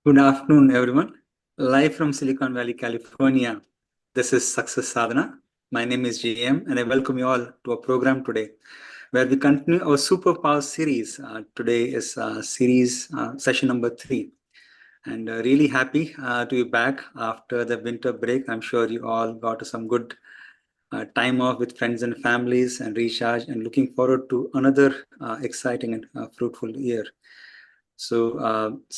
Good afternoon, everyone. Live from Silicon Valley, California. This is Success Sadhana. My name is JM, and I welcome you all to our program today, where we continue our Superpower series. Today is series session number 3. And really happy to be back after the winter break. I'm sure you all got some good time off with friends and families and recharge, and looking forward to another exciting and fruitful year. So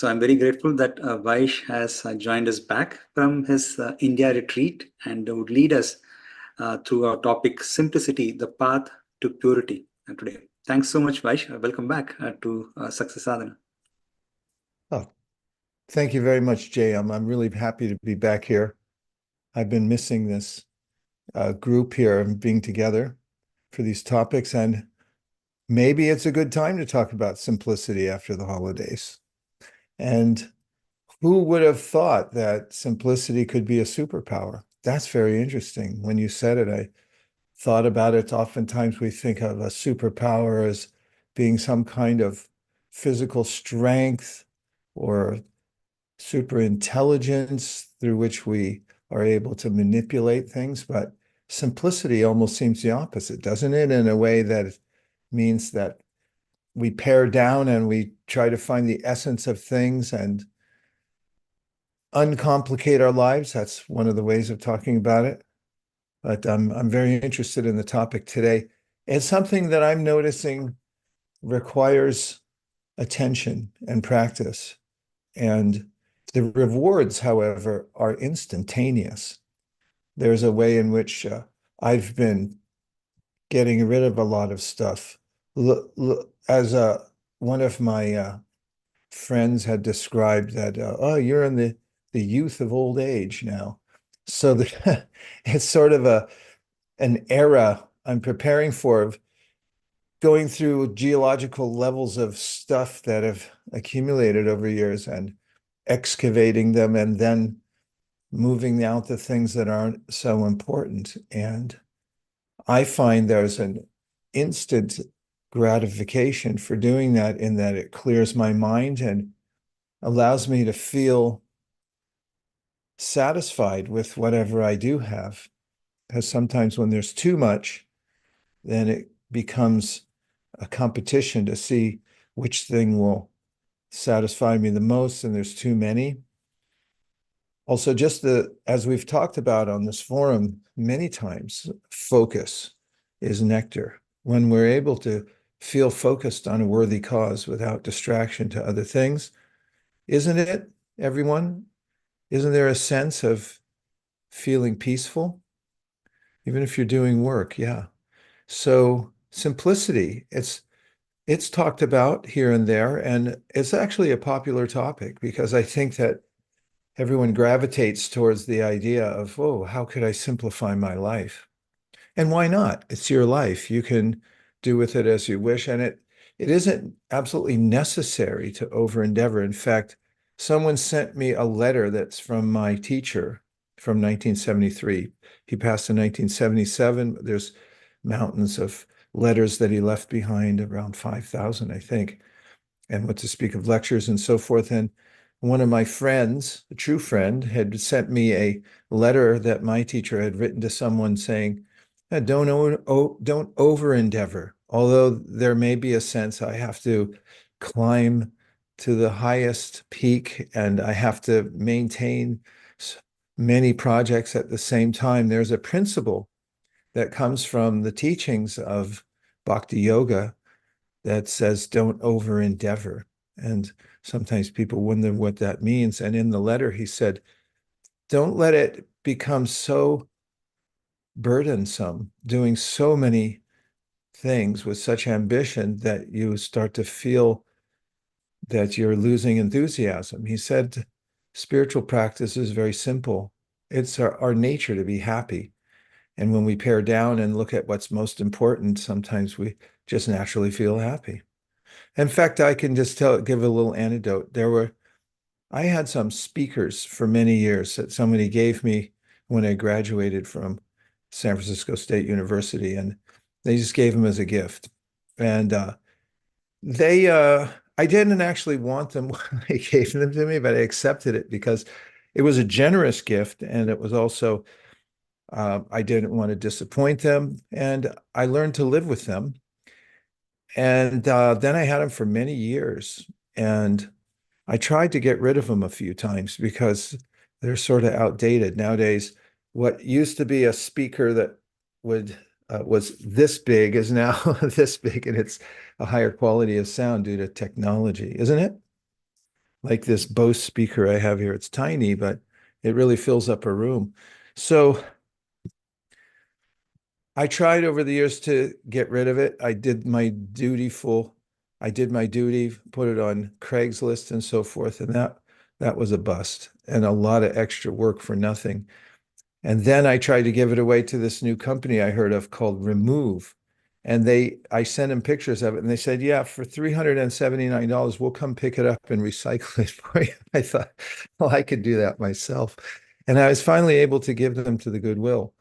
I'm very grateful that Vaish has joined us back from his India retreat and would lead us through our topic, Simplicity, the Path to Purity today. Thanks so much, Vaish. Welcome back to Success Sadhana. Oh, thank you very much, Jay. I'm really happy to be back here. I've been missing this group here and being together for these topics, and maybe it's a good time to talk about simplicity after the holidays. And who would have thought that simplicity could be a superpower? That's very interesting. When you said it, I thought about it. Oftentimes we think of a superpower as being some kind of physical strength or super intelligence through which we are able to manipulate things. But simplicity almost seems the opposite, doesn't it? In a way that means that we pare down and we try to find the essence of things and uncomplicate our lives. That's one of the ways of talking about it. But I'm very interested in the topic today. It's something that I'm noticing requires attention and practice. And the rewards, however, are instantaneous. There's a way in which I've been getting rid of a lot of stuff. As one of my friends had described that, oh, you're in the youth of old age now. So it's sort of an era I'm preparing for of going through geological levels of stuff that have accumulated over years and excavating them and then moving out the things that aren't so important. And I find there's an instant gratification for doing that, in that it clears my mind and allows me to feel satisfied with whatever I do have. Because sometimes when there's too much, then it becomes a competition to see which thing will satisfy me the most, and there's too many. Also, as we've talked about on this forum many times, focus is nectar. When we're able to feel focused on a worthy cause without distraction to other things, isn't it, everyone? Isn't there a sense of feeling peaceful? Even if you're doing work, yeah. So simplicity, it's talked about here and there, and it's actually a popular topic because I think that everyone gravitates towards the idea of, oh, how could I simplify my life? And why not? It's your life. You can do with it as you wish. And it isn't absolutely necessary to over endeavor. In fact, someone sent me a letter that's from my teacher from 1973. He passed in 1977. There's mountains of letters that he left behind, around 5,000, I think. And what to speak of lectures and so forth. And one of my friends, a true friend, had sent me a letter that my teacher had written to someone saying, don't over endeavor. Although there may be a sense I have to climb to the highest peak and I have to maintain many projects at the same time, there's a principle that comes from the teachings of Bhakti Yoga that says don't over endeavor. And sometimes people wonder what that means. And in the letter, he said, don't let it become so burdensome, doing so many things with such ambition that you start to feel that you're losing enthusiasm. He said, spiritual practice is very simple. It's our nature to be happy. And when we pare down and look at what's most important, sometimes we just naturally feel happy. In fact, I can just give a little anecdote. I had some speakers for many years that somebody gave me when I graduated from San Francisco State University, and they just gave them as a gift. And I didn't actually want them when they gave them to me, but I accepted it because it was a generous gift, and it was also I didn't want to disappoint them, and I learned to live with them. And then I had them for many years, and I tried to get rid of them a few times because they're sort of outdated nowadays. What used to be a speaker that would was this big is now this big, and it's a higher quality of sound due to technology, isn't it? Like this Bose speaker I have here, it's tiny, but it really fills up a room. So I tried over the years to get rid of it. I did my duty, put it on Craigslist and so forth, and that was a bust and a lot of extra work for nothing. And then I tried to give it away to this new company I heard of called Remove. And I sent them pictures of it, and they said, yeah, for $379, we'll come pick it up and recycle it for you. I thought, well, I could do that myself. And I was finally able to give them to the Goodwill,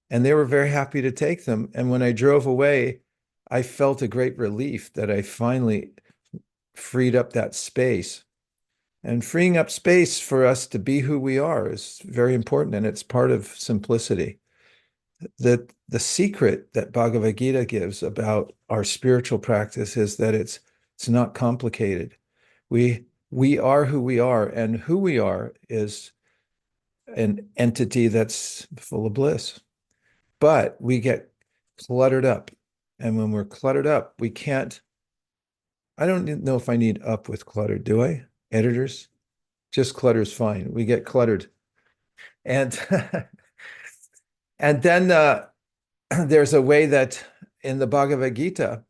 and they were very happy to take them. And when I drove away, I felt a great relief that I finally freed up that space. And freeing up space for us to be who we are is very important, and it's part of simplicity. The secret that Bhagavad Gita gives about our spiritual practice is that it's not complicated. We are who we are, and who we are is an entity that's full of bliss. But we get cluttered up. And when we're cluttered up, we can't. I don't know if I need up with cluttered, do I? Editors? Just clutter's fine. We get cluttered. And and then there's a way that in the Bhagavad Gita,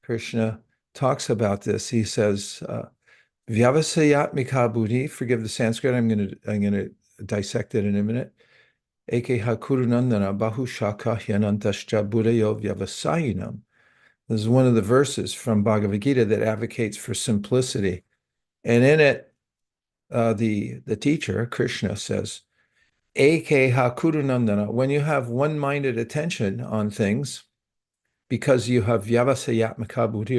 Krishna talks about this. He says, Vyavasayatmika buddhi, forgive the Sanskrit, I'm gonna dissect it in a minute. Eke hakurunandana bahushaka hyanantascha buddhayo vyavasayinam. This is one of the verses from Bhagavad Gita that advocates for simplicity. And in it, the teacher, Krishna, says, Eke hakurunandana, when you have one-minded attention on things, because you have vyavasayatmaka buddhi,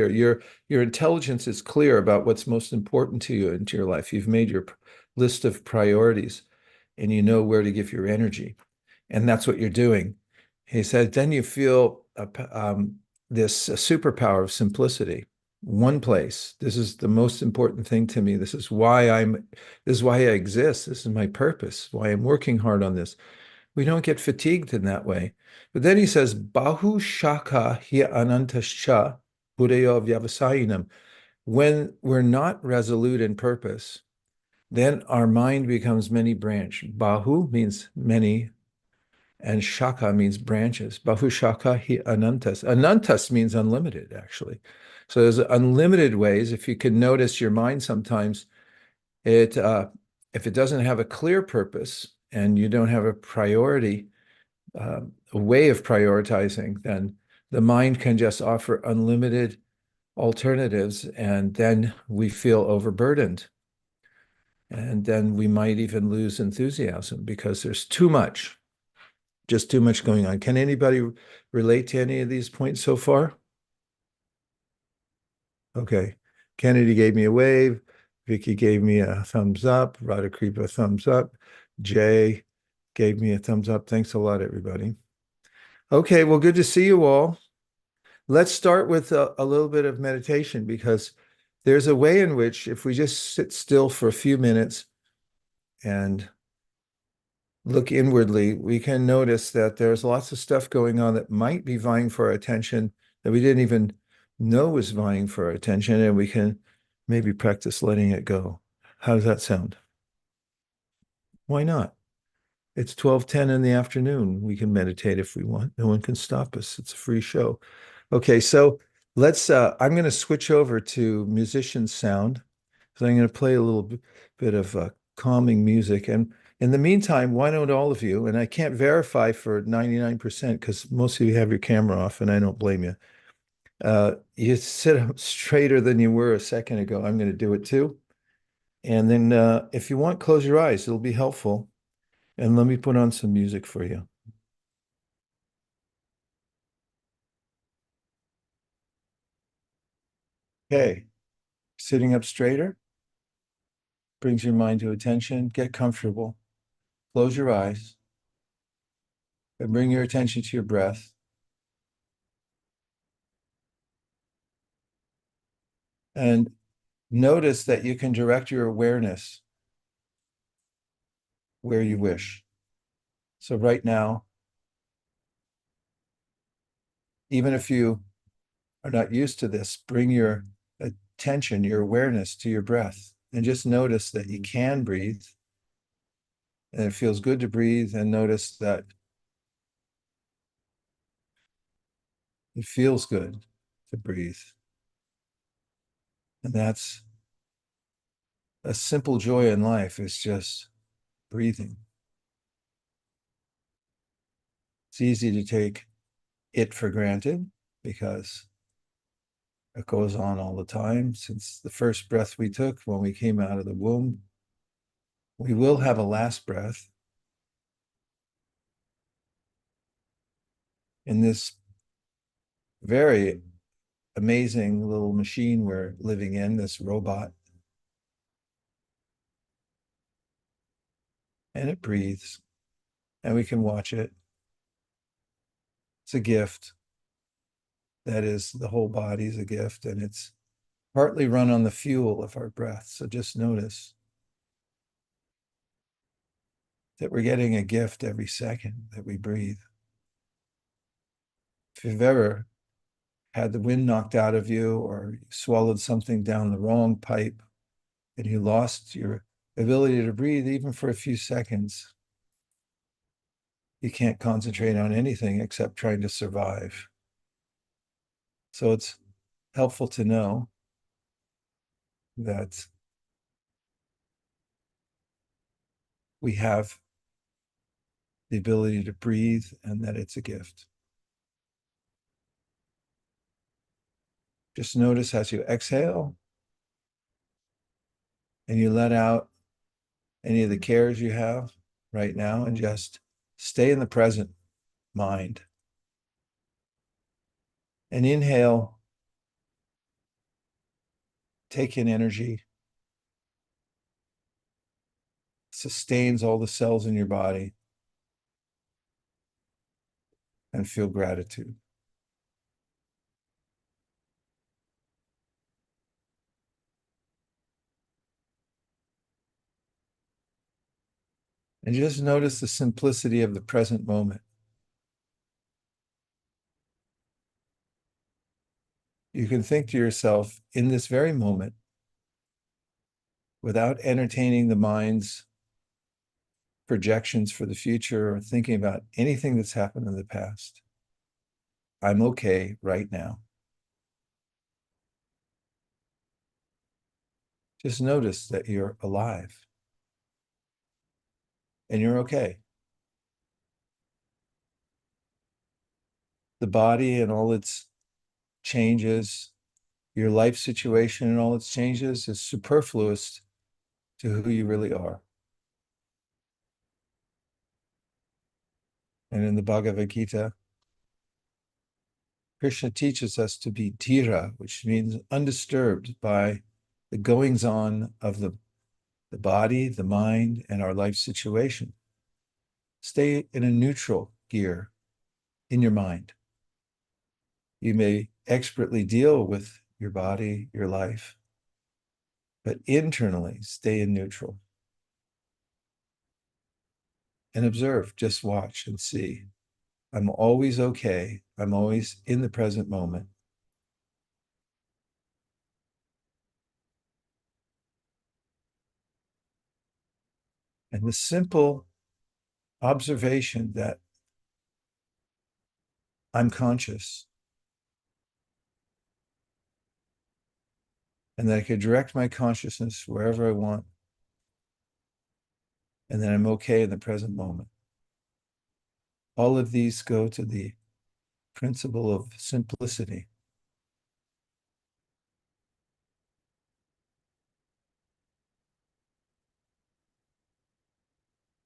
your intelligence is clear about what's most important to you into your life. You've made your list of priorities, and you know where to give your energy. And that's what you're doing. He said, then you feel this superpower of simplicity. One place. This is the most important thing to me. This is why I exist. This is my purpose, why I'm working hard on this. We don't get fatigued in that way. But then he says, Bahu Shaka hi anantascha buddhayo vyavasayinam. When we're not resolute in purpose, then our mind becomes many branched. Bahu means many, and Shaka means branches. Bahu Shaka hi anantas. Anantas means unlimited, actually. So there's unlimited ways. If you can notice your mind sometimes, if it doesn't have a clear purpose and you don't have a priority, a way of prioritizing, then the mind can just offer unlimited alternatives, and then we feel overburdened. And then we might even lose enthusiasm because there's too much, just too much going on. Can anybody relate to any of these points so far? Okay. Kennedy gave me a wave. Vicky gave me a thumbs up. Radhakripa a thumbs up. Jay gave me a thumbs up. Thanks a lot, everybody. Okay, well, good to see you all. Let's start with a little bit of meditation, because there's a way in which if we just sit still for a few minutes and look inwardly, we can notice that there's lots of stuff going on that might be vying for our attention that we didn't even know was vying for our attention, and we can maybe practice letting it go. How does that sound? Why not? It's 12:10 in the afternoon. We can meditate if we want. No one can stop us. It's a free show. Okay, so I'm going to switch over to musician sound. So I'm going to play a little bit of calming music. And in the meantime, why don't all of you, and I can't verify for 99% because most of you have your camera off, and I don't blame you. You sit up straighter than you were a second ago. I'm going to do it too. And then if you want, close your eyes. It'll be helpful. And let me put on some music for you. Okay. Sitting up straighter brings your mind to attention. Get comfortable. Close your eyes and bring your attention to your breath. And notice that you can direct your awareness where you wish. So right now, even if you are not used to this, bring your attention, your awareness to your breath, and just notice that you can breathe. And it feels good to breathe, and notice that it feels good to breathe. And that's a simple joy in life, is just breathing. It's easy to take it for granted because it goes on all the time. Since the first breath we took when we came out of the womb, we will have a last breath. In this very amazing little machine we're living in, this robot, and it breathes, and we can watch it. It's a gift. That is, the whole body is a gift, and it's partly run on the fuel of our breath. So just notice that we're getting a gift every second that we breathe. If you've ever had the wind knocked out of you, or you swallowed something down the wrong pipe and you lost your ability to breathe even for a few seconds, you can't concentrate on anything except trying to survive. So it's helpful to know that we have the ability to breathe and that it's a gift. Just notice as you exhale and you let out any of the cares you have right now, and just stay in the present mind. And inhale, take in energy, sustains all the cells in your body, and feel gratitude. And just notice the simplicity of the present moment. You can think to yourself in this very moment, without entertaining the mind's projections for the future or thinking about anything that's happened in the past, I'm okay right now. Just notice that you're alive and you're okay. The body and all its changes, your life situation and all its changes, is superfluous to who you really are. And in the Bhagavad Gita, Krishna teaches us to be dhira, which means undisturbed by the goings on of the body, the mind, and our life situation. Stay in a neutral gear in your mind. You may expertly deal with your body, your life, but internally stay in neutral. And observe, just watch and see. I'm always okay. I'm always in the present moment. And the simple observation that I'm conscious and that I could direct my consciousness wherever I want, and that I'm okay in the present moment. All of these go to the principle of simplicity.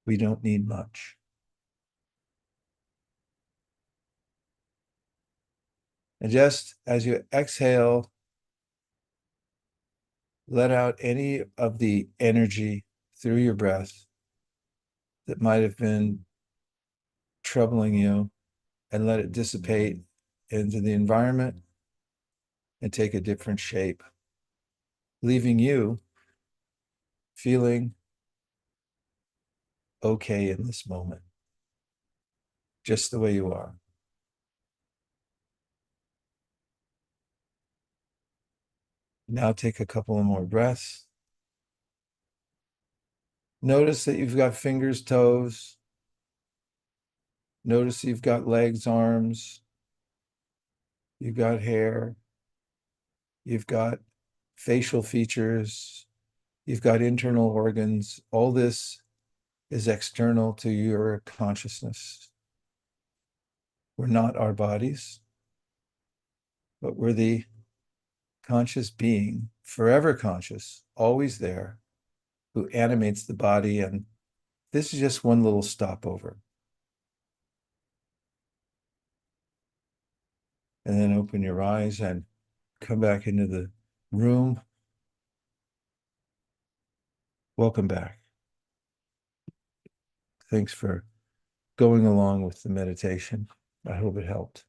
We don't need much. And just as you exhale, Let out any of the energy through your breath that might have been troubling you, and let it dissipate into the environment and take a different shape, leaving you feeling okay in this moment, just the way you are. Now take a couple of more breaths. Notice that you've got fingers, toes. Notice you've got legs, arms. You've got hair. You've got facial features. You've got internal organs. All this is external to your consciousness. We're not our bodies, but we're the conscious being, forever conscious, always there, who animates the body. And this is just one little stopover. And then open your eyes and come back into the room. Welcome back. Thanks for going along with the meditation. I hope it helped.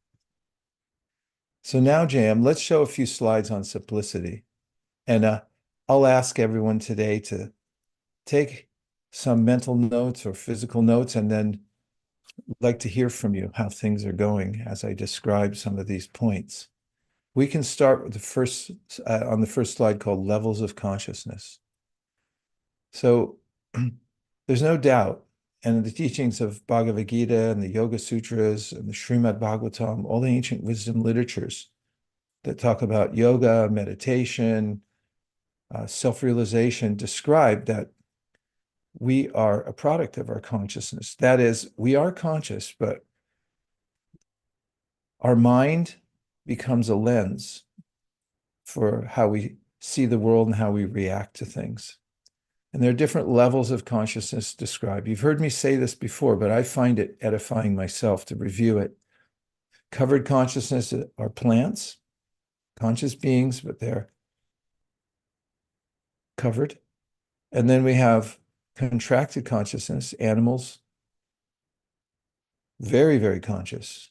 So now, Jam, let's show a few slides on simplicity. And I'll ask everyone today to take some mental notes or physical notes, and then I'd like to hear from you how things are going as I describe some of these points. We can start with the first, on the first slide, called levels of consciousness. So there's no doubt, and the teachings of Bhagavad Gita and the Yoga Sutras and the Srimad Bhagavatam, all the ancient wisdom literatures that talk about yoga, meditation, self-realization, describe that we are a product of our consciousness. That is, we are conscious, but our mind becomes a lens for how we see the world and how we react to things. And there are different levels of consciousness described. You've heard me say this before, but I find it edifying myself to review it. Covered consciousness are plants, conscious beings, but they're covered. And then we have contracted consciousness, animals, very, very conscious,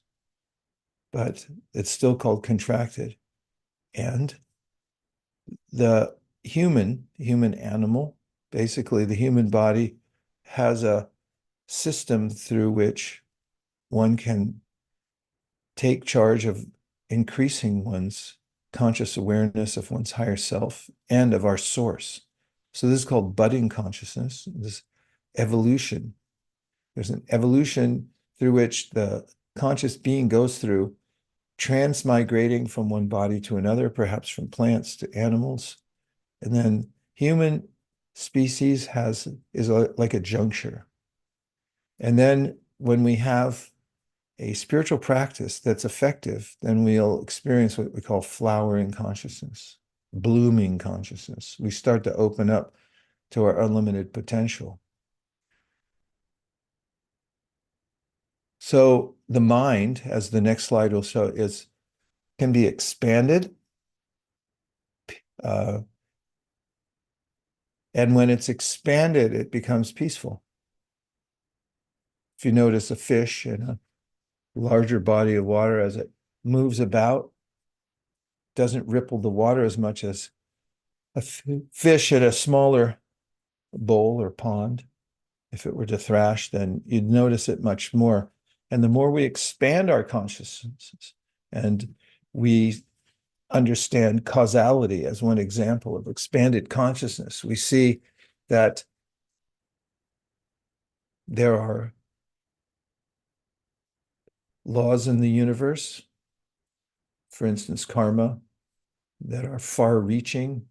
but it's still called contracted. And the human animal, basically the human body, has a system through which one can take charge of increasing one's conscious awareness of one's higher self and of our source. So this is called budding consciousness, this evolution. There's an evolution through which the conscious being goes through, transmigrating from one body to another, perhaps from plants to animals. And then human species is like a juncture. And then when we have a spiritual practice that's effective, then we'll experience what we call flowering consciousness, blooming consciousness. We start to open up to our unlimited potential. So the mind, as the next slide will show, can be expanded. And when it's expanded, it becomes peaceful. If you notice a fish in a larger body of water, as it moves about, doesn't ripple the water as much as a fish in a smaller bowl or pond. If it were to thrash, then you'd notice it much more. And the more we expand our consciousness and we understand causality as one example of expanded consciousness, we see that there are laws in the universe, for instance, karma, that are far-reaching.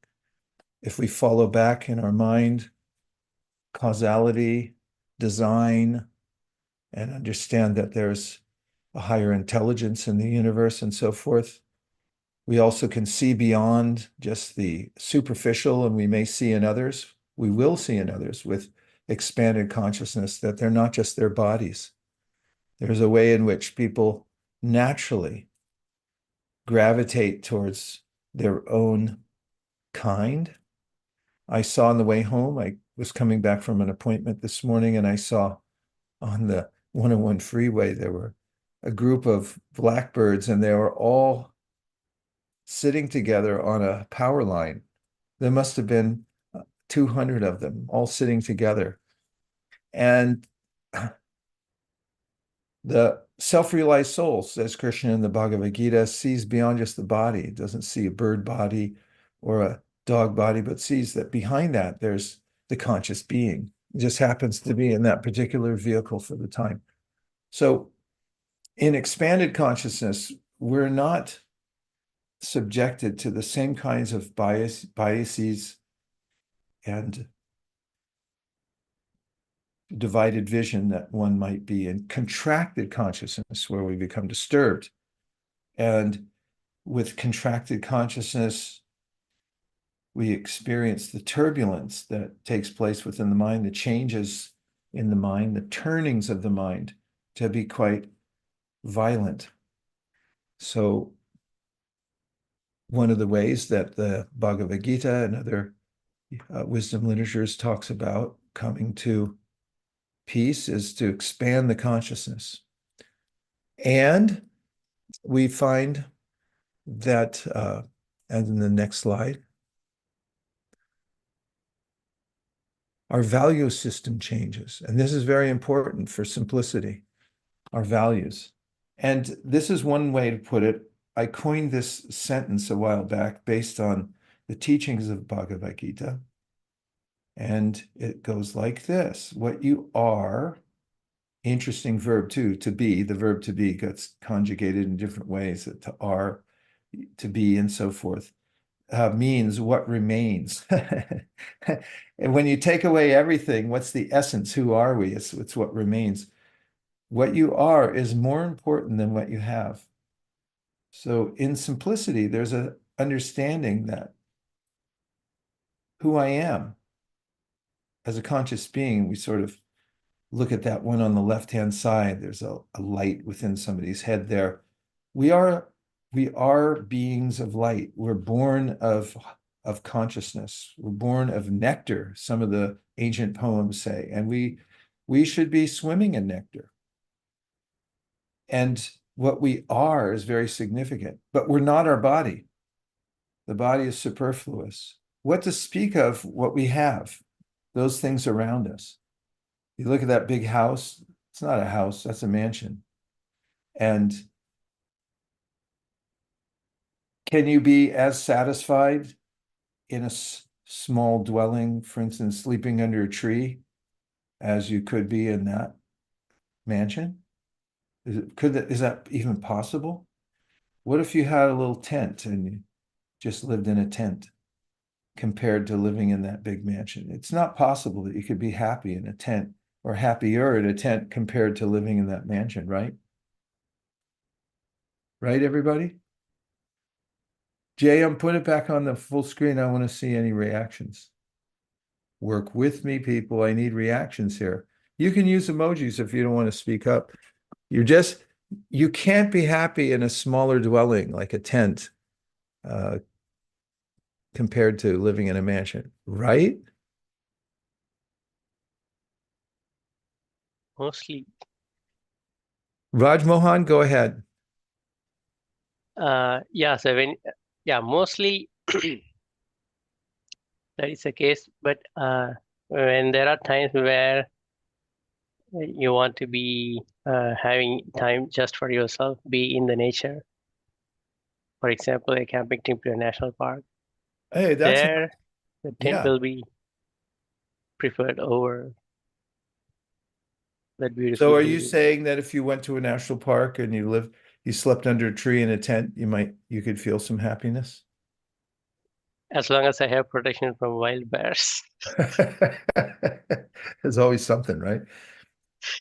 If we follow back in our mind causality, design, and understand that there's a higher intelligence in the universe and so forth, we also can see beyond just the superficial, and we may see in others, we will see in others with expanded consciousness that they're not just their bodies. There's a way in which people naturally gravitate towards their own kind, I saw on the way home, I was coming back from an appointment this morning, and I saw on the 101 freeway, there were a group of blackbirds, and they were all sitting together on a power line. There must have been 200 of them all sitting together. And the self-realized soul, says Krishna in the Bhagavad Gita, sees beyond just the body. It doesn't see a bird body or a dog body, but sees that behind that there's the conscious being. It just happens to be in that particular vehicle for the time. So in expanded consciousness, we're not subjected to the same kinds of biases and divided vision that one might be in contracted consciousness, where we become disturbed. And with contracted consciousness, we experience the turbulence that takes place within the mind, the changes in the mind, the turnings of the mind to be quite violent. So one of the ways that the Bhagavad Gita and other wisdom literatures talks about coming to peace is to expand the consciousness. And we find that, and in the next slide, our value system changes. And this is very important for simplicity, our values. And this is one way to put it. I coined this sentence a while back based on the teachings of Bhagavad Gita. And it goes like this: what you are, interesting verb too, to be, the verb to be gets conjugated in different ways, to are, to be, and so forth, means what remains. And when you take away everything, what's the essence? Who are we? It's what remains. What you are is more important than what you have. So in simplicity, there's an understanding that who I am as a conscious being, we sort of look at that one on the left-hand side. There's a light within somebody's head there. We are beings of light. We're born of consciousness. We're born of nectar, some of the ancient poems say, and we should be swimming in nectar. And what we are is very significant, but we're not our body. The body is superfluous. What to speak of what we have, those things around us. You look at that big house, it's not a house, that's a mansion. And can you be as satisfied in a small dwelling, for instance, sleeping under a tree, as you could be in that mansion? Is that even possible? What if you had a little tent and you just lived in a tent compared to living in that big mansion? It's not possible that you could be happy in a tent or happier in a tent compared to living in that mansion, right? Right, everybody? Jay, put it back on the full screen. I want to see any reactions. Work with me, people. I need reactions here. You can use emojis if you don't want to speak up. You can't be happy in a smaller dwelling like a tent compared to living in a mansion, right? Mostly. Raj Mohan, go ahead. Mostly that is the case. But when there are times where you want to be having time just for yourself, be in the nature. For example, a camping trip to a national park. Hey, that's there, the tent will be preferred over that beautiful. So are you saying that if you went to a national park and you slept under a tree in a tent, you could feel some happiness? As long as I have protection from wild bears. There's always something, right?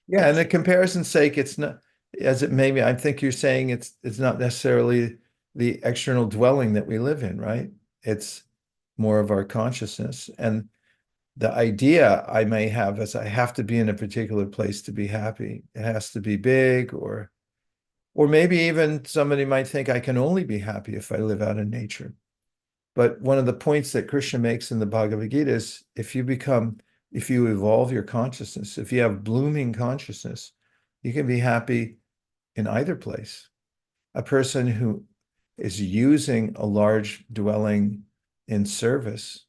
Yeah, and the comparison's sake, it's not as it may be. I think you're saying it's not necessarily the external dwelling that we live in, right? It's more of our consciousness. And the idea I may have is I have to be in a particular place to be happy. It has to be big, or maybe even somebody might think I can only be happy if I live out in nature. But one of the points that Krishna makes in the Bhagavad Gita is if you evolve your consciousness, if you have blooming consciousness, you can be happy in either place. A person who is using a large dwelling in service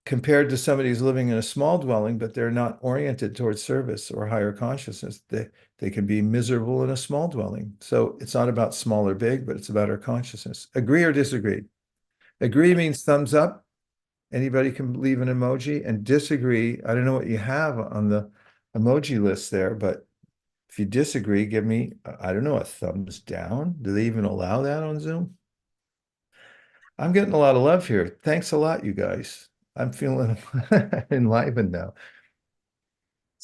compared to somebody who's living in a small dwelling, but they're not oriented towards service or higher consciousness, they can be miserable in a small dwelling. So it's not about small or big, but it's about our consciousness. Agree or disagree? Agree means thumbs up. Anybody can leave an emoji, and disagree. I don't know what you have on the emoji list there, but if you disagree, give me, I don't know, a thumbs down. Do they even allow that on Zoom? I'm getting a lot of love here. Thanks a lot, you guys. I'm feeling enlivened now.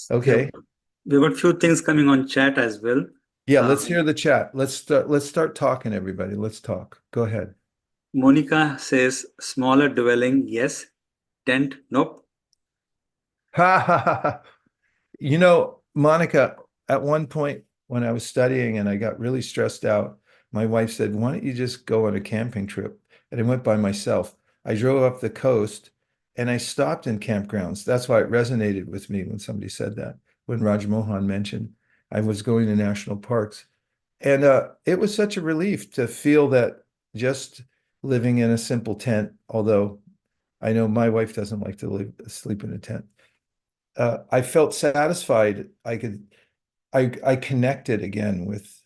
Okay. We've got a few things coming on chat as well. Yeah, let's hear the chat. Let's start talking, everybody. Let's talk. Go ahead. Monica says, smaller dwelling, yes. Tent, nope. You know, Monica, at one point when I was studying and I got really stressed out, my wife said, why don't you just go on a camping trip? And I went by myself. I drove up the coast and I stopped in campgrounds. That's why it resonated with me when somebody said that, when Raj Mohan mentioned I was going to national parks. And it was such a relief to feel that just living in a simple tent, although I know my wife doesn't like to sleep in a tent. I felt satisfied. I connected again with,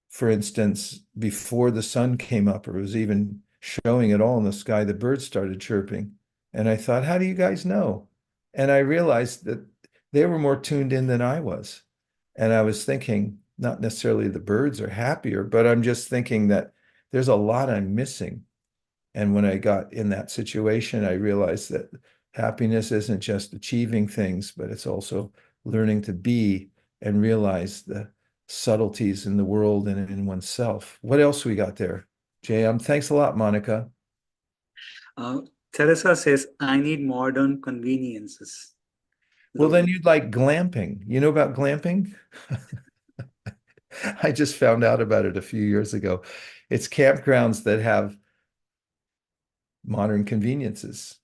for instance, before the sun came up or was even showing at all in the sky, the birds started chirping. And I thought, how do you guys know? And I realized that they were more tuned in than I was. And I was thinking, not necessarily the birds are happier, but I'm just thinking that there's a lot I'm missing. And when I got in that situation, I realized that happiness isn't just achieving things, but it's also learning to be and realize the subtleties in the world and in oneself. What else we got there, JM? Thanks a lot, Monica. Teresa says, I need modern conveniences. Well, then you'd like glamping. You know about glamping? I just found out about it a few years ago. It's campgrounds that have modern conveniences.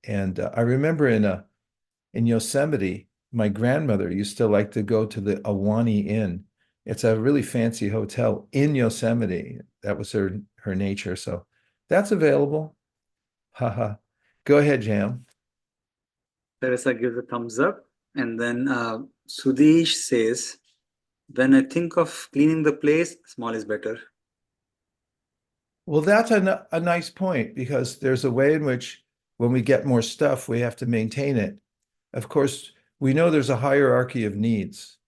And I remember in Yosemite, my grandmother used to like to go to the Awani Inn. It's a really fancy hotel in Yosemite. That was her nature. So that's available. Haha. Go ahead, Jam. Teresa gives a thumbs up. And then Sudesh says, when I think of cleaning the place, small is better. Well, that's a nice point because there's a way in which when we get more stuff, we have to maintain it. Of course, we know there's a hierarchy of needs.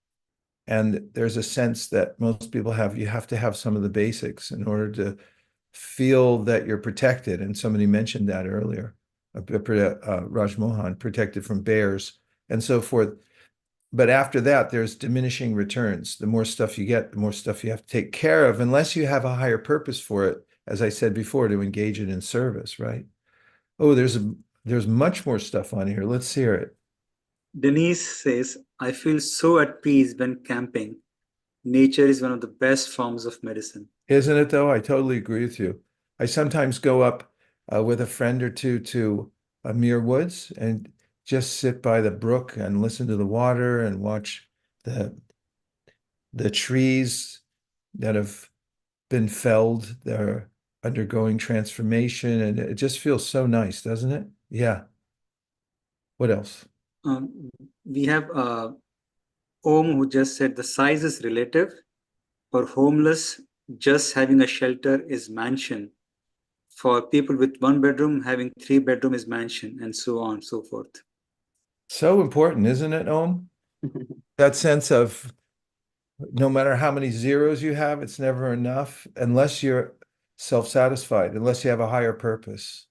And there's a sense that most people have, you have to have some of the basics in order to feel that you're protected. And somebody mentioned that earlier, Raj Mohan, protected from bears and so forth. But after that, there's diminishing returns. The more stuff you get, the more stuff you have to take care of, unless you have a higher purpose for it, as I said before, to engage it in service, right? Oh, there's much more stuff on here. Let's hear it. Denise says, I feel so at peace when camping. Nature is one of the best forms of medicine. Isn't it, though? I totally agree with you. I sometimes go up with a friend or two to Muir Woods and just sit by the brook and listen to the water and watch the trees that have been felled. They're undergoing transformation, and it just feels so nice, doesn't it? Yeah. What else? We have Om who just said the size is relative. For homeless, just having a shelter is mansion. For people with 1 bedroom, having 3 bedroom is mansion, and so on and so forth. So important, isn't it, Om? That sense of no matter how many zeros you have, it's never enough unless you're self-satisfied, unless you have a higher purpose.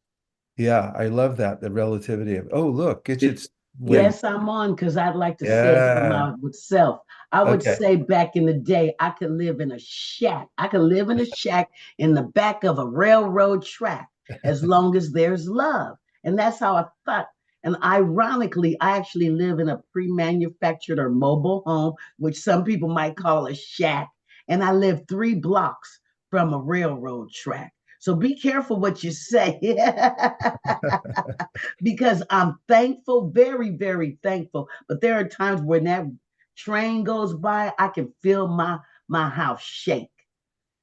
Yeah, I love that, the relativity of, oh, look, Gidget's Yes, I'm on because I'd like to say it from myself. I would say back in the day, I could live in a shack. I could live in a shack in the back of a railroad track as long as there's love. And that's how I thought. And ironically, I actually live in a pre-manufactured or mobile home, which some people might call a shack. And I live 3 blocks from a railroad track. So be careful what you say. Because I'm thankful, very, very thankful. But there are times when that train goes by, I can feel my house shake.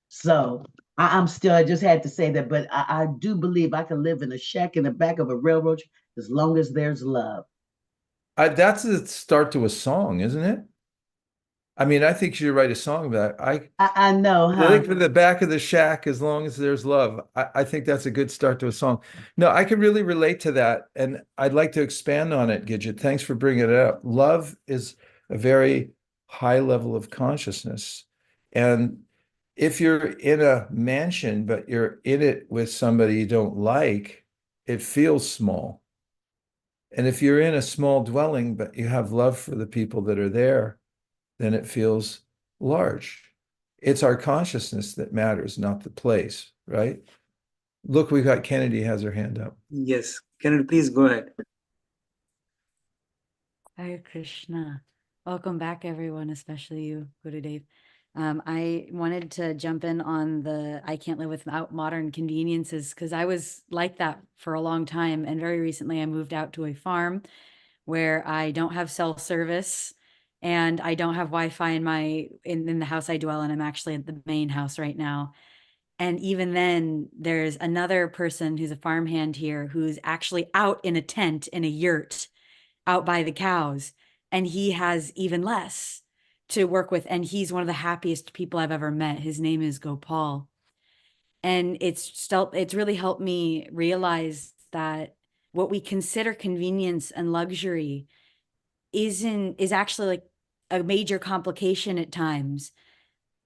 So I'm still, I just had to say that, but I do believe I can live in a shack in the back of a railroad as long as there's love. That's the start to a song, isn't it? I mean, I think you should write a song about it. I know, huh? Live in the back of the shack as long as there's love. I think that's a good start to a song. No, I can really relate to that. And I'd like to expand on it, Gidget. Thanks for bringing it up. Love is a very high level of consciousness. And if you're in a mansion, but you're in it with somebody you don't like, it feels small. And if you're in a small dwelling, but you have love for the people that are there, then it feels large. It's our consciousness that matters, not the place, right? Look, we've got Kennedy has her hand up. Yes. Kennedy, please go ahead. Hare Krishna. Welcome back, everyone, especially you, Gurudev. I wanted to jump in on the I can't live without modern conveniences because I was like that for a long time. And very recently, I moved out to a farm where I don't have cell service and I don't have Wi-Fi in the house I dwell in. I'm actually at the main house right now. And even then, there's another person who's a farmhand here who's actually out in a tent in a yurt out by the cows, and he has even less to work with. And he's one of the happiest people I've ever met. His name is Gopal. And it's really helped me realize that what we consider convenience and luxury is actually like a major complication at times.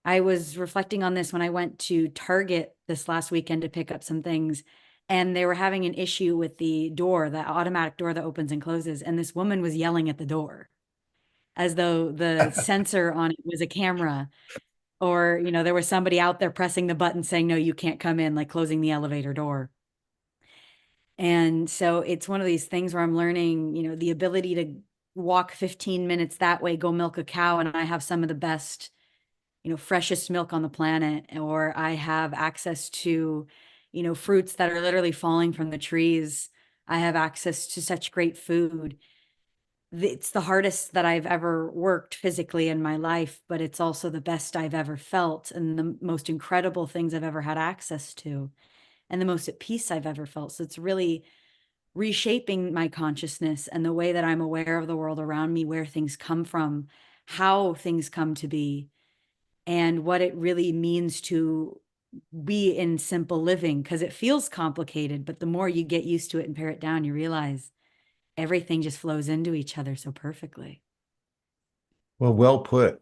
I was reflecting on this when I went to Target this last weekend to pick up some things, and they were having an issue with the door, the automatic door that opens and closes. And this woman was yelling at the door as though the sensor on it was a camera, or, there was somebody out there pressing the button saying, no, you can't come in, like closing the elevator door. And so it's one of these things where I'm learning, the ability to walk 15 minutes that way, go milk a cow, and I have some of the best, freshest milk on the planet, or I have access to, fruits that are literally falling from the trees. I have access to such great food. It's the hardest that I've ever worked physically in my life, but it's also the best I've ever felt and the most incredible things I've ever had access to and the most at peace I've ever felt. So it's really reshaping my consciousness and the way that I'm aware of the world around me, where things come from, how things come to be, and what it really means to be in simple living, because it feels complicated, but the more you get used to it and pare it down, you realize everything just flows into each other so perfectly. Well put.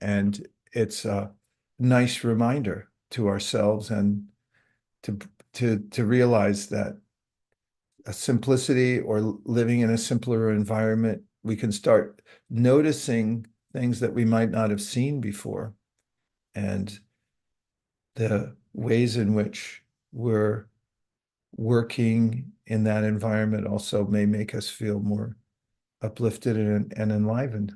And it's a nice reminder to ourselves and to realize that a simplicity or living in a simpler environment, we can start noticing things that we might not have seen before. And the ways in which we're working in that environment also may make us feel more uplifted and enlivened.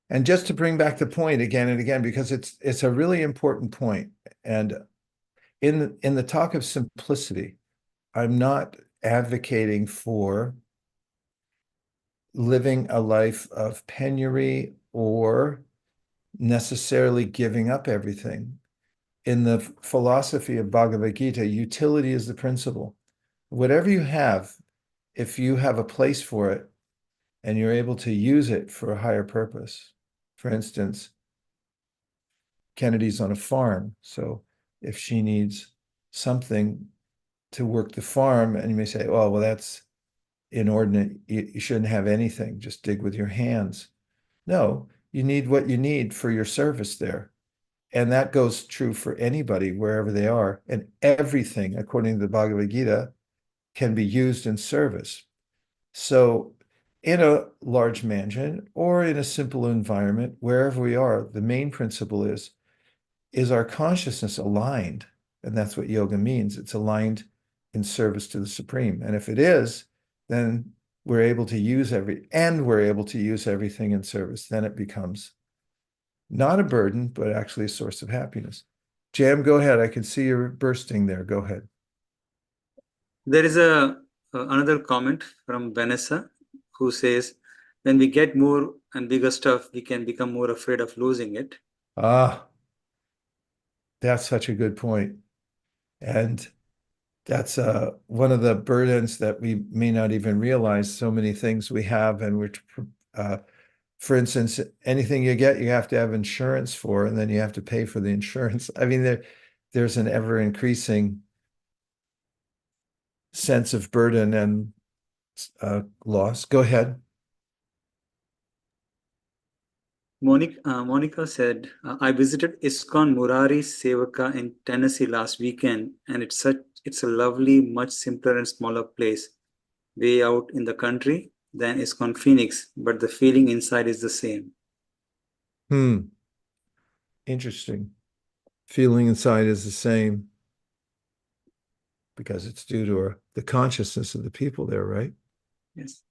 And just to bring back the point again and again, because it's a really important point. And in the talk of simplicity, I'm not advocating for living a life of penury or necessarily giving up everything. In the philosophy of Bhagavad Gita, utility is the principle. Whatever you have, if you have a place for it and you're able to use it for a higher purpose. For instance, Kennedy's on a farm, so if she needs something to work the farm, and you may say, oh, well, that's inordinate. You shouldn't have anything. Just dig with your hands. No, you need what you need for your service there. And that goes true for anybody, wherever they are. And everything, according to the Bhagavad Gita, can be used in service. So in a large mansion or in a simple environment, wherever we are, the main principle is our consciousness aligned? And that's what yoga means. It's aligned in service to the Supreme. And if it is, then we're able to use everything in service. Then it becomes not a burden, but actually a source of happiness. Jam, go ahead. I can see you're bursting there. Go ahead. There is another comment from Vanessa who says, when we get more and bigger stuff, we can become more afraid of losing it. Ah, that's such a good point. And that's one of the burdens that we may not even realize. So many things we have, and for instance, anything you get, you have to have insurance for, and then you have to pay for the insurance. I mean, there's an ever increasing sense of burden and loss. Go ahead. Monica said, I visited ISKCON Murari Sevaka in Tennessee last weekend, and it's a lovely, much simpler and smaller place, way out in the country than ISKCON Phoenix, but the feeling inside is the same. Interesting. Feeling inside is the same because it's due to the consciousness of the people there, right? Yes.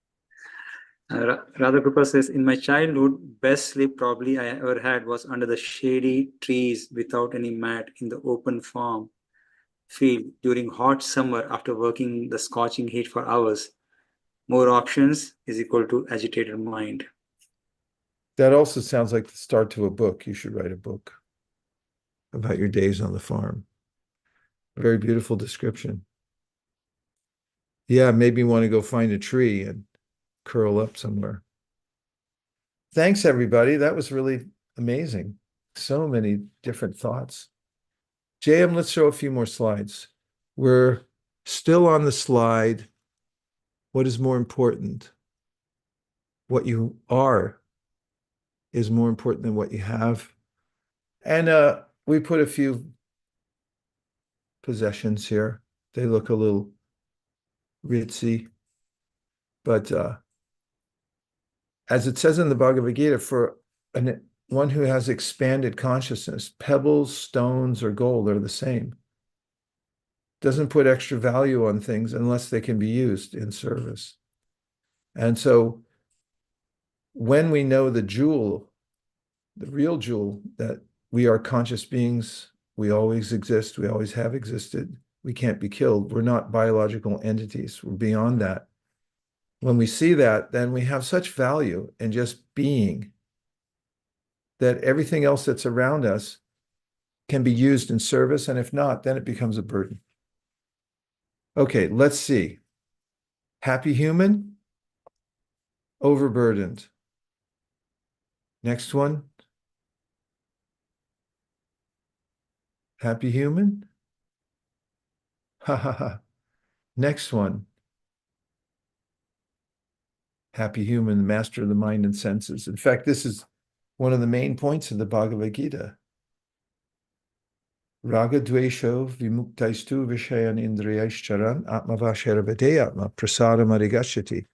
Radha says, in my childhood, best sleep probably I ever had was under the shady trees without any mat in the open farm field during hot summer after working the scorching heat for hours. More options is equal to agitated mind. That also sounds like the start to a book. You should write a book about your days on the farm. Very beautiful description. Yeah, maybe you want to go find a tree and curl up somewhere. Thanks, everybody. That was really amazing. So many different thoughts. JM, let's show a few more slides. We're still on the slide. What is more important? What you are is more important than what you have. And we put a few possessions here. They look a little ritzy. But as it says in the Bhagavad Gita, for one who has expanded consciousness, pebbles, stones, or gold are the same. Doesn't put extra value on things unless they can be used in service. And so when we know the jewel, the real jewel, that we are conscious beings, we always exist, we always have existed, we can't be killed, we're not biological entities, we're beyond that. When we see that, then we have such value in just being that everything else that's around us can be used in service, and if not, then it becomes a burden. Okay, let's see. Happy human, overburdened. Next one. Happy human. Ha ha ha. Next one. Happy human, master of the mind and senses. In fact, this is one of the main points of the Bhagavad Gita. Raga dvesho vimuktaistu vishayan indriyaischaran atmavashera videyatma prasadam arigashati.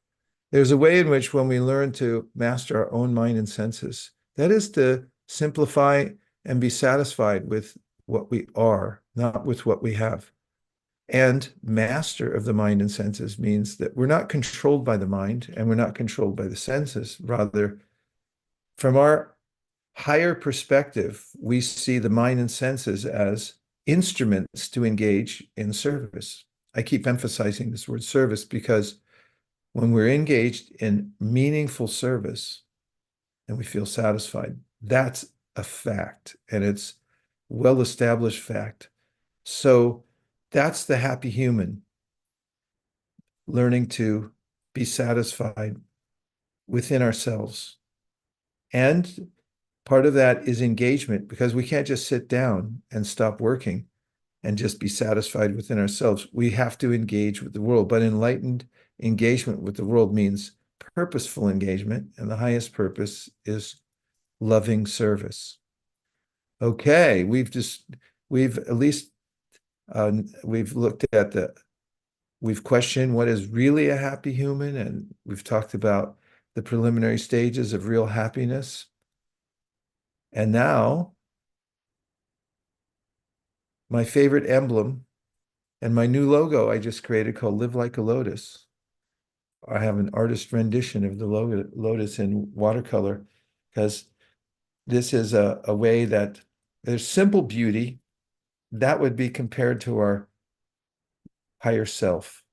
There's a way in which when we learn to master our own mind and senses, that is to simplify and be satisfied with what we are, not with what we have. And master of the mind and senses means that we're not controlled by the mind and we're not controlled by the senses. Rather, from our higher perspective, we see the mind and senses as instruments to engage in service. I keep emphasizing this word service because when we're engaged in meaningful service and we feel satisfied, that's a fact, and it's well-established fact. So that's the happy human, learning to be satisfied within ourselves. And part of that is engagement, because we can't just sit down and stop working and just be satisfied within ourselves. We have to engage with the world, but enlightened engagement with the world means purposeful engagement, and the highest purpose is loving service. Okay, we've questioned what is really a happy human, and we've talked about the preliminary stages of real happiness. And now, my favorite emblem and my new logo I just created called Live Like a Lotus. I have an artist rendition of the lotus in watercolor, because this is a way that there's simple beauty that would be compared to our higher self,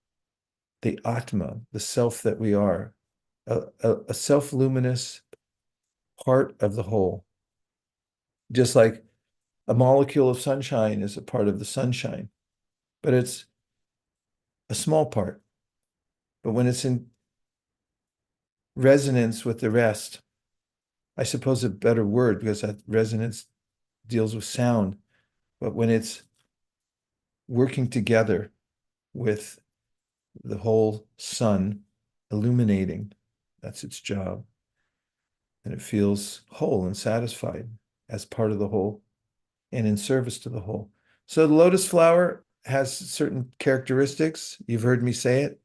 the Atma, the self that we are, a self-luminous part of the whole. Just like a molecule of sunshine is a part of the sunshine, but it's a small part. But when it's in resonance with the rest, I suppose a better word, because that resonance deals with sound, but when it's working together with the whole sun illuminating, that's its job. And it feels whole and satisfied as part of the whole and in service to the whole. So the lotus flower has certain characteristics. You've heard me say it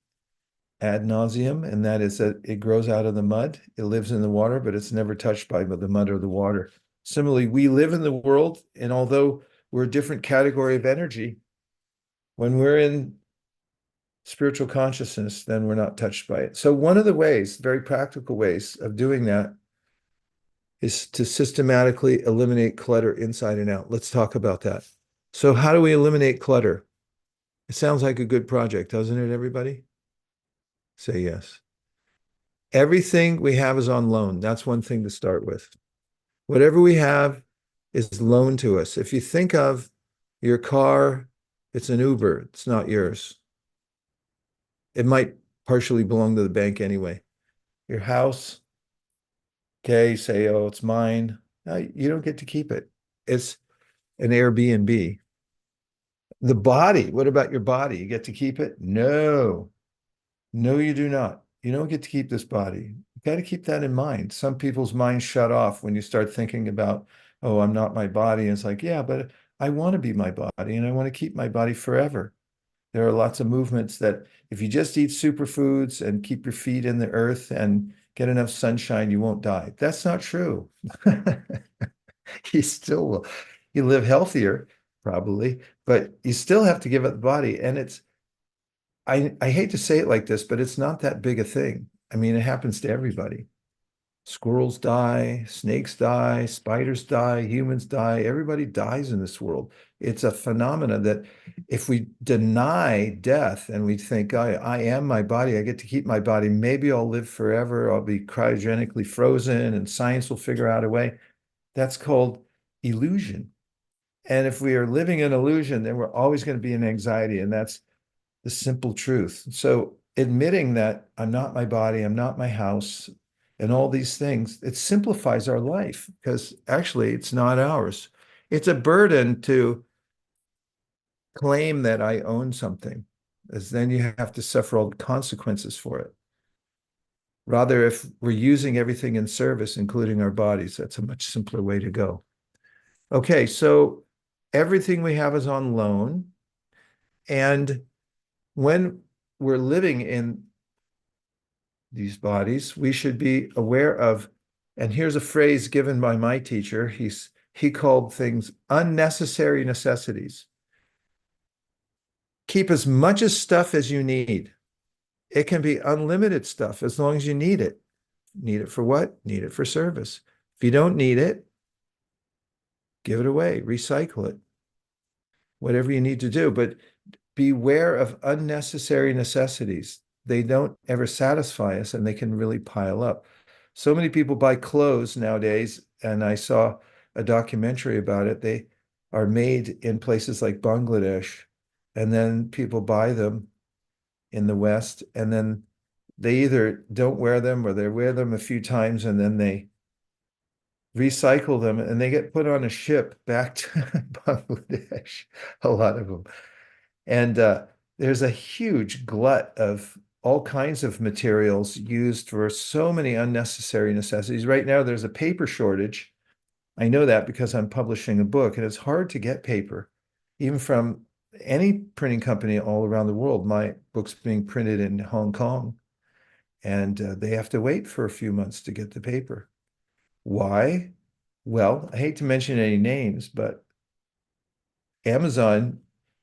ad nauseum, and that is that it grows out of the mud. It lives in the water, but it's never touched by the mud or the water. Similarly, we live in the world, and although we're a different category of energy, when we're in spiritual consciousness, then we're not touched by it. So one of the ways, very practical ways of doing that, is to systematically eliminate clutter inside and out. Let's talk about that. So how do we eliminate clutter? It sounds like a good project, doesn't it, everybody? Say yes. Everything we have is on loan. That's one thing to start with. Whatever we have is loaned to us. If you think of your car, it's an Uber. It's not yours. It might partially belong to the bank anyway. Your house, okay, say, oh, it's mine. No, you don't get to keep it. It's an Airbnb. The body, what about your body? You get to keep it? No. No, you do not. You don't get to keep this body. You got to keep that in mind. Some people's minds shut off when you start thinking about, oh, I'm not my body. And it's like, yeah, but I want to be my body and I want to keep my body forever. There are lots of movements that if you just eat superfoods and keep your feet in the earth and get enough sunshine, you won't die. That's not true. You still will. You live healthier, probably, but you still have to give up the body. And it's, I hate to say it like this, but it's not that big a thing. I mean, it happens to everybody. Squirrels die, snakes die, spiders die, humans die. Everybody dies in this world. It's a phenomena that if we deny death and we think, I am my body, I get to keep my body, maybe I'll live forever, I'll be cryogenically frozen and science will figure out a way. That's called illusion. And if we are living in illusion, then we're always going to be in anxiety. And that's the simple truth. So admitting that I'm not my body, I'm not my house, and all these things, it simplifies our life because actually it's not ours. It's a burden to claim that I own something, as then you have to suffer all the consequences for it. Rather, if we're using everything in service, including our bodies, that's a much simpler way to go. Okay, so everything we have is on loan. And when we're living in these bodies, we should be aware of, and here's a phrase given by my teacher, he called things unnecessary necessities. Keep as much as stuff as you need. It can be unlimited stuff as long as you need it. Need it for what? Need it for service. If you don't need it, give it away, recycle it, whatever you need to do. But beware of unnecessary necessities. They don't ever satisfy us and they can really pile up. So many people buy clothes nowadays, and I saw a documentary about it. They are made in places like Bangladesh, and then people buy them in the West, and then they either don't wear them or they wear them a few times and then they recycle them and they get put on a ship back to Bangladesh, a lot of them. And there's a huge glut of all kinds of materials used for so many unnecessary necessities. Right now, there's a paper shortage. I know that because I'm publishing a book, and it's hard to get paper, even from any printing company all around the world. My book's being printed in Hong Kong, and they have to wait for a few months to get the paper. Why? Well, I hate to mention any names, but Amazon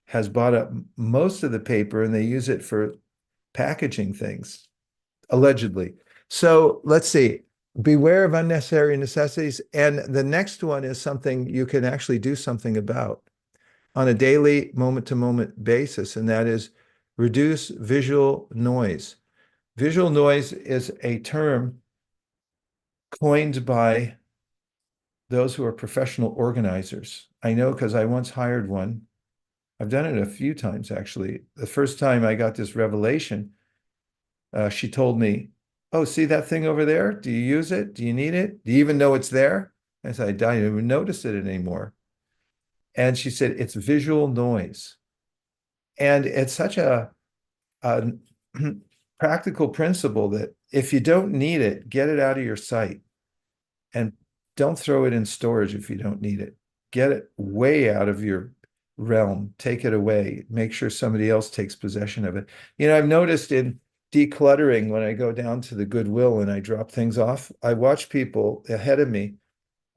has bought up most of the paper and they use it for packaging things, allegedly. So let's see. Beware of unnecessary necessities. And the next one is something you can actually do something about. on a daily, moment-to-moment basis, and that is reduce visual noise. Visual noise is a term coined by those who are professional organizers. I know because I once hired one. I've done it a few times, actually. The first time I got this revelation, she told me, oh, see that thing over there? Do you use it? Do you need it? Do you even know it's there? I said, I don't even notice it anymore. And she said, it's visual noise. And it's such a practical principle that if you don't need it, get it out of your sight. And don't throw it in storage if you don't need it. Get it way out of your realm. Take it away. Make sure somebody else takes possession of it. You know, I've noticed in decluttering, when I go down to the Goodwill and I drop things off, I watch people ahead of me,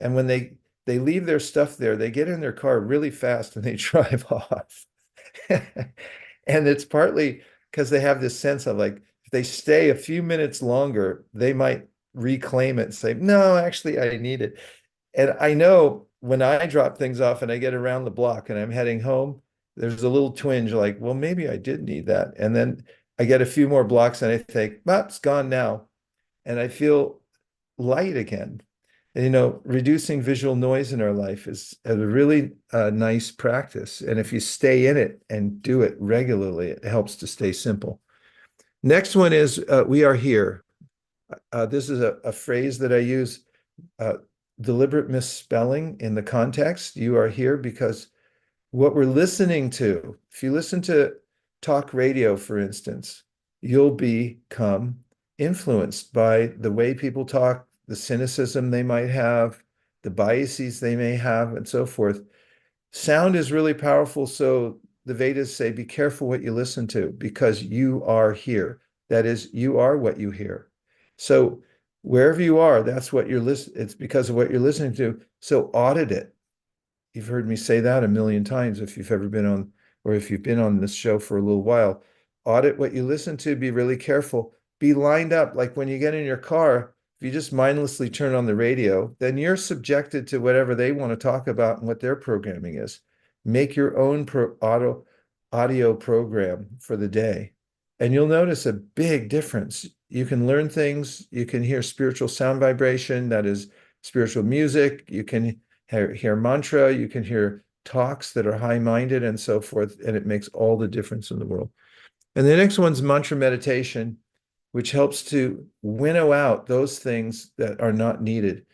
and when they leave their stuff there, they get in their car really fast and they drive off. And it's partly because they have this sense of like, if they stay a few minutes longer, they might reclaim it and say, no, actually, I need it. And I know when I drop things off and I get around the block and I'm heading home, there's a little twinge like, well, maybe I did need that. And then I get a few more blocks and I think, well, it's gone now. And I feel light again. And, you know, reducing visual noise in our life is a really nice practice. And if you stay in it and do it regularly, it helps to stay simple. Next one is we are here. This is a phrase that I use, deliberate misspelling in the context. You are here because what we're listening to, if you listen to talk radio, for instance, you'll become influenced by the way people talk, the cynicism they might have, the biases they may have, and so forth. Sound is really powerful. So the Vedas say, be careful what you listen to because you are here. That is, you are what you hear. So wherever you are, that's what you're listening. It's because of what you're listening to. So audit it. You've heard me say that a million times if you've ever been on, or if you've been on this show for a little while. Audit what you listen to. Be really careful. Be lined up. Like when you get in your car, if you just mindlessly turn on the radio, then you're subjected to whatever they want to talk about and what their programming is. Make your own audio program for the day. And you'll notice a big difference. You can learn things. You can hear spiritual sound vibration, that is spiritual music. You can hear mantra. You can hear talks that are high-minded and so forth. And it makes all the difference in the world. And the next one's mantra meditation, which helps to winnow out those things that are not needed.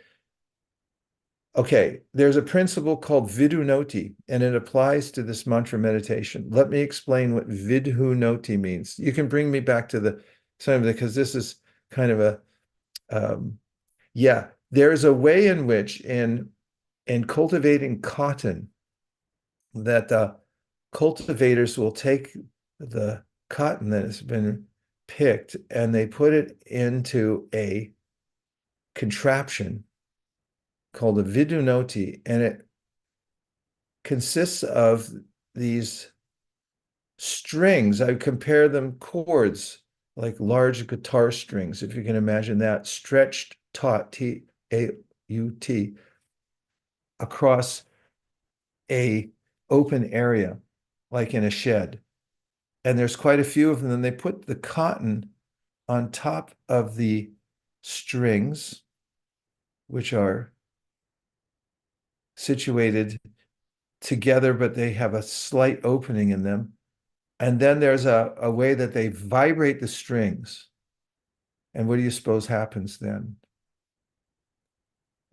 Okay, there's a principle called vidunoti, and it applies to this mantra meditation. Let me explain what vidunoti means. You can bring me back to the some because this is kind of a there's a way in which in cultivating cotton that cultivators will take the cotton that has been picked and they put it into a contraption called a vidunoti, and it consists of these strings. I compare them chords, like large guitar strings, if you can imagine that, stretched taut, T-A-U-T, across a open area, like in a shed. And there's quite a few of them. And they put the cotton on top of the strings, which are situated together, but they have a slight opening in them. And then there's a way that they vibrate the strings. And what do you suppose happens then?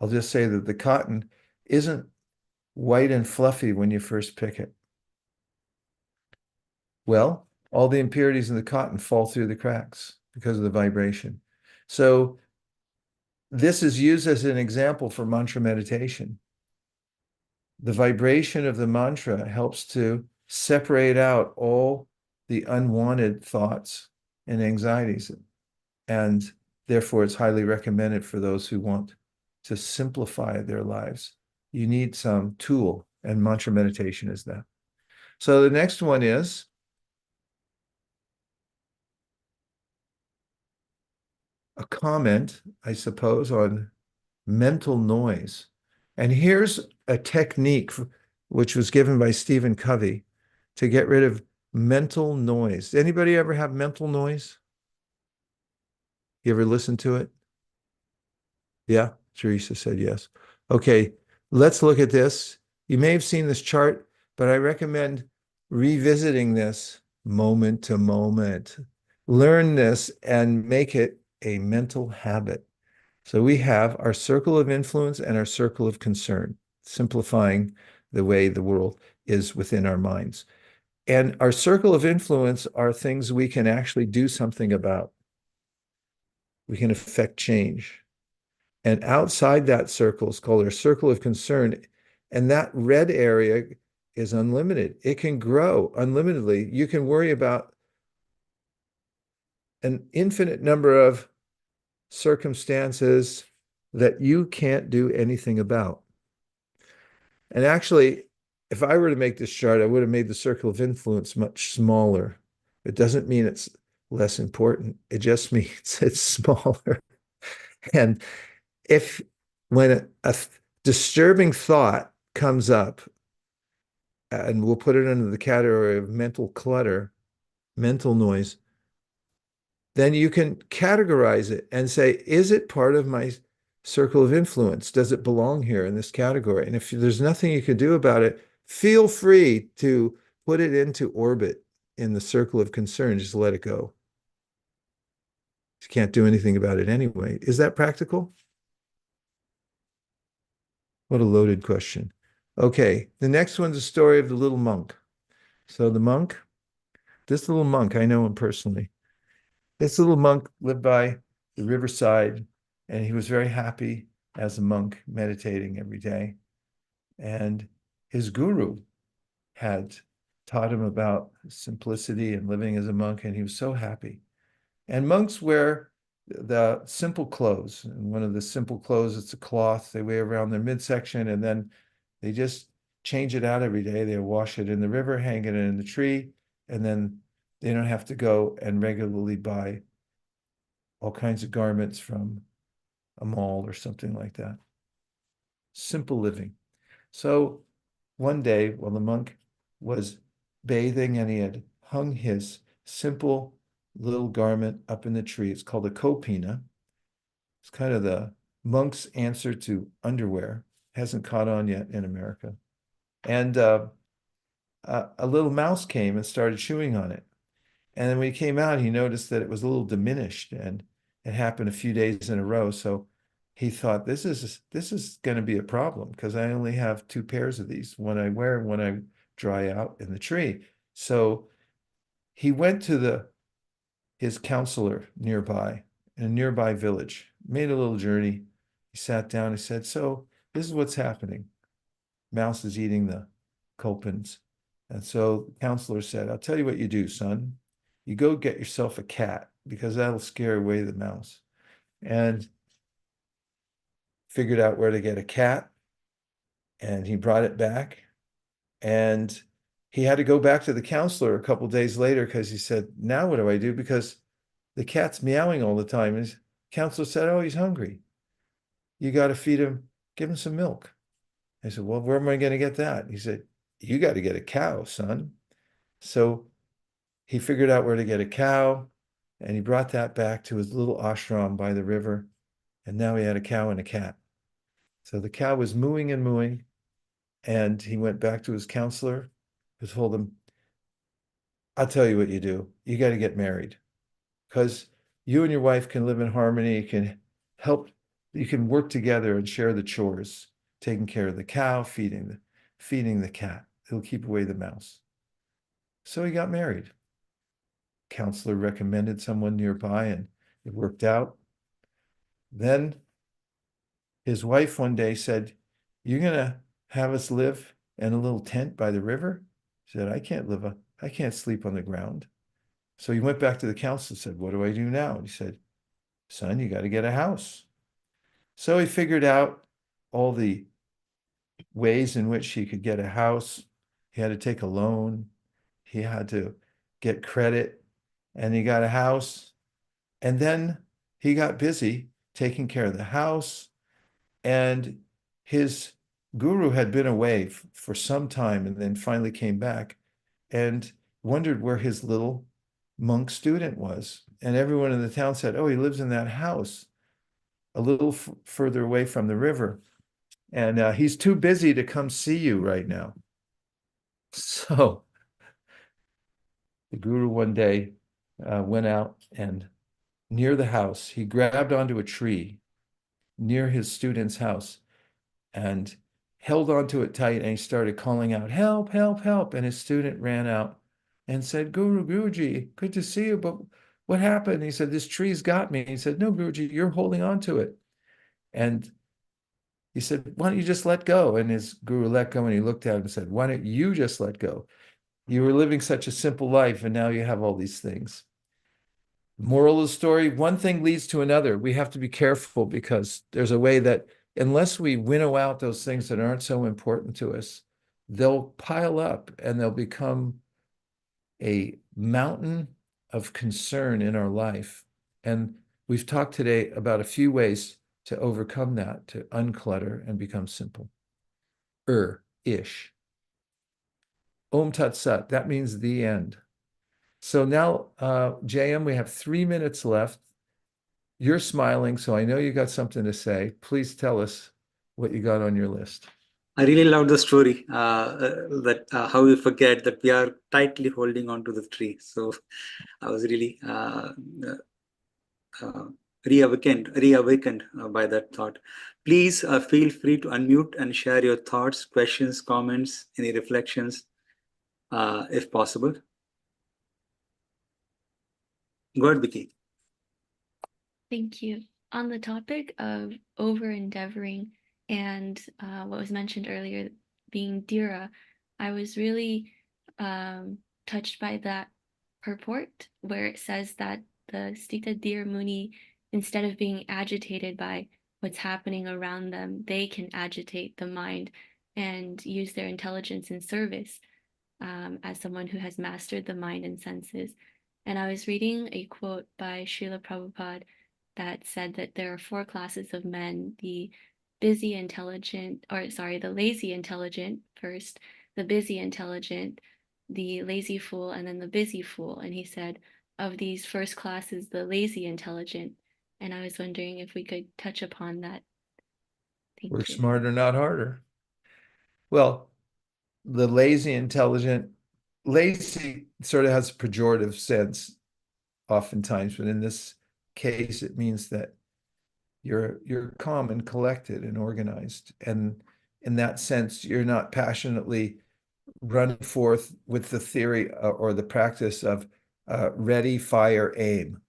I'll just say that the cotton isn't white and fluffy when you first pick it. Well, all the impurities in the cotton fall through the cracks because of the vibration. So this is used as an example for mantra meditation. The vibration of the mantra helps to separate out all the unwanted thoughts and anxieties. And therefore, it's highly recommended for those who want to simplify their lives. You need some tool, and mantra meditation is that. So the next one is a comment, I suppose, on mental noise. And here's a technique which was given by Stephen Covey to get rid of mental noise. Anybody ever have mental noise? You ever listen to it? Yeah, Teresa said yes. Okay, let's look at this. You may have seen this chart, but I recommend revisiting this moment to moment. Learn this and make it a mental habit. So we have our circle of influence and our circle of concern, simplifying the way the world is within our minds. And our circle of influence are things we can actually do something about. We can affect change. And outside that circle is called our circle of concern. And that red area is unlimited. It can grow unlimitedly. You can worry about an infinite number of circumstances that you can't do anything about. And actually, if I were to make this chart, I would have made the circle of influence much smaller. It doesn't mean it's less important. It just means it's smaller. And when a disturbing thought comes up, and we'll put it under the category of mental clutter, mental noise, then you can categorize it and say, is it part of my circle of influence? Does it belong here in this category? And if there's nothing you can do about it, feel free to put it into orbit in the circle of concern. Just let it go. You can't do anything about it anyway. Is that practical? What a loaded question. Okay, the next one's a story of the little monk. So this little monk, I know him personally. This little monk lived by the riverside, and he was very happy as a monk, meditating every day. And his guru had taught him about simplicity and living as a monk, and he was so happy. And monks wear the simple clothes. And one of the simple clothes, it's a cloth they wear around their midsection, and then they just change it out every day. They wash it in the river, hang it in the tree, and then they don't have to go and regularly buy all kinds of garments from a mall or something like that. Simple living. So one day, while the monk was bathing and he had hung his simple little garment up in the tree, it's called a kopina. It's kind of the monk's answer to underwear. Hasn't caught on yet in America. And a little mouse came and started chewing on it. And then when he came out, he noticed that it was a little diminished, and it happened a few days in a row. So he thought, this is going to be a problem because I only have 2 pairs of these, one I wear and one I dry out in the tree. So he went to his counselor nearby, in a nearby village, made a little journey. He sat down, he said, so this is what's happening. Mouse is eating the copins. And so the counselor said, I'll tell you what you do, son. You go get yourself a cat because that'll scare away the mouse. And figured out where to get a cat. And he brought it back. And he had to go back to the counselor a couple of days later because he said, now what do I do? Because the cat's meowing all the time. And his counselor said, oh, he's hungry. You got to feed him, give him some milk. I said, well, where am I going to get that? He said, you got to get a cow, son. So he figured out where to get a cow, and he brought that back to his little ashram by the river. And now he had a cow and a cat. So the cow was mooing and mooing, and he went back to his counselor, who told him, I'll tell you what you do. You got to get married because you and your wife can live in harmony. You can work together and share the chores, taking care of the cow, feeding the cat. It'll keep away the mouse. So he got married. Counselor recommended someone nearby, and it worked out. Then his wife one day said, you're going to have us live in a little tent by the river? He said, I can't sleep on the ground. So he went back to the counselor and said, what do I do now? And he said, son, you got to get a house. So he figured out all the ways in which he could get a house. He had to take a loan. He had to get credit, and he got a house. And then he got busy taking care of the house, and his Guru had been away for some time and then finally came back and wondered where his little monk student was. And everyone in the town said, oh, he lives in that house a little further away from the river. And he's too busy to come see you right now. So the Guru one day went out, and near the house, he grabbed onto a tree near his student's house and held onto it tight, and he started calling out, help, help, help. And his student ran out and said, Guruji, good to see you, but what happened? He said, this tree's got me. He said, no, Guruji, you're holding on to it. And he said, why don't you just let go? And his guru let go, and he looked at him and said, why don't you just let go? You were living such a simple life, and now you have all these things. Moral of the story, one thing leads to another. We have to be careful, because there's a way that unless we winnow out those things that aren't so important to us, they'll pile up and they'll become a mountain of concern in our life. And we've talked today about a few ways to overcome that, to unclutter and become simple. Ish. Om Tat Sat, that means the end. So now, JM, we have 3 minutes left. You're smiling, so I know you got something to say. Please tell us what you got on your list. I really love the story that how we forget that we are tightly holding on to the tree. So I was really reawakened by that thought. Please feel free to unmute and share your thoughts, questions, comments, any reflections, if possible. Go ahead, Vicky. Thank you. On the topic of over-endeavoring and what was mentioned earlier, being Dira, I was really touched by that purport where it says that the Stita Dhir Muni, instead of being agitated by what's happening around them, they can agitate the mind and use their intelligence in service as someone who has mastered the mind and senses. And I was reading a quote by Srila Prabhupada that said that there are 4 classes of men: the lazy intelligent first, the busy intelligent, the lazy fool, and then the busy fool. And he said, of these first classes, the lazy intelligent. And I was wondering if we could touch upon that. Thank Work you. smarter, not harder. Well, the lazy intelligent, lazy sort of has a pejorative sense oftentimes, but in this case, it means that you're calm and collected and organized. And in that sense, you're not passionately running forth with the theory or the practice of ready, fire, aim.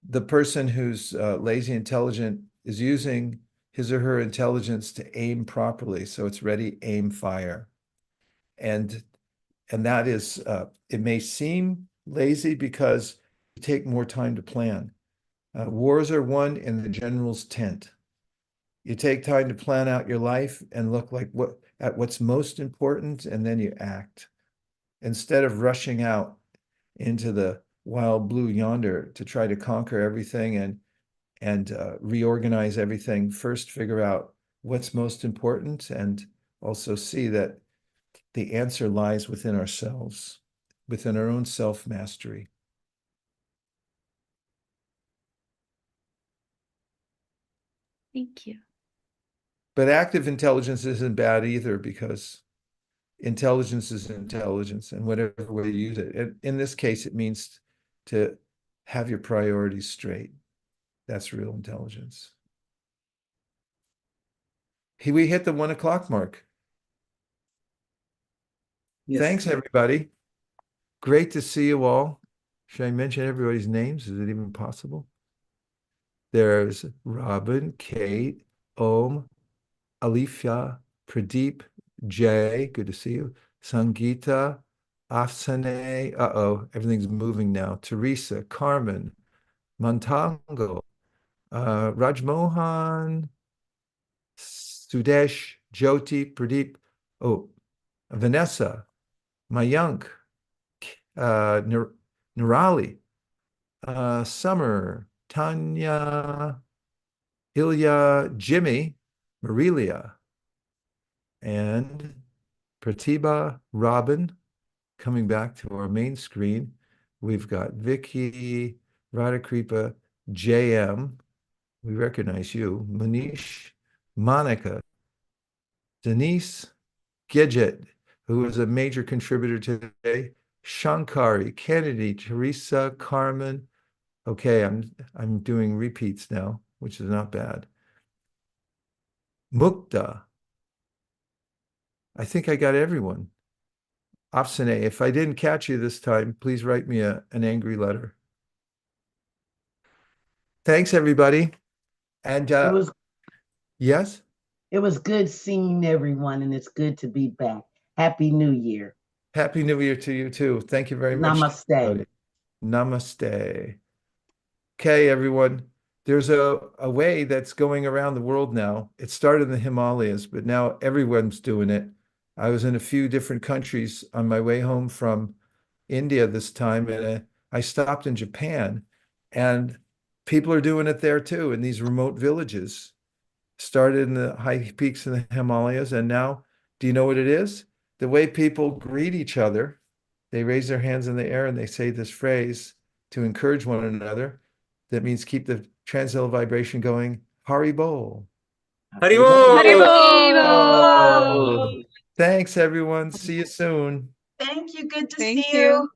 The person who's lazy intelligent is using his or her intelligence to aim properly. So it's ready, aim, fire. And that is, it may seem lazy because you take more time to plan. Wars are won in the general's tent. You take time to plan out your life and look at what's most important, and then you act. Instead of rushing out into the wild blue yonder to try to conquer everything and reorganize everything, first figure out what's most important, and also see that the answer lies within ourselves, within our own self-mastery. Thank you. But active intelligence isn't bad either, because intelligence is intelligence, and whatever way you use it. In this case, it means to have your priorities straight. That's real intelligence. We hit the 1 o'clock mark. Yes. Thanks, everybody. Great to see you all. Should I mention everybody's names? Is it even possible? There's Robin, Kate, Om, Alifia, Pradeep, Jay, good to see you, Sangeeta, Afsane, everything's moving now, Teresa, Carmen, Montango, Rajmohan, Sudesh, Jyoti, Pradeep, Vanessa, Mayank, Nirali, Summer, Tanya, Ilya, Jimmy, Marilia, and Pratibha, Robin, coming back to our main screen. We've got Vicky, Radhakripa, JM. We recognize you. Manish, Monica, Denise, Gidget, who is a major contributor today. Shankari, Kennedy, Teresa, Carmen. Okay, I'm doing repeats now, which is not bad. Mukta. I think I got everyone. Afsane, if I didn't catch you this time, please write me an angry letter. Thanks, everybody. And yes? It was good seeing everyone, and it's good to be back. Happy New Year. Happy New Year to you too. Thank you very much. Namaste. Everybody. Namaste. Okay, everyone. There's a way that's going around the world now. It started in the Himalayas, but now everyone's doing it. I was in a few different countries on my way home from India this time, and I stopped in Japan, and people are doing it there too in these remote villages. Started in the high peaks in the Himalayas, and now, do you know what it is? The way people greet each other, they raise their hands in the air and they say this phrase to encourage one another. That means keep the transcendental vibration going. Haribol. Haribol! Haribol! Thanks, everyone. See you soon. Thank you. Good to Thank see you. you.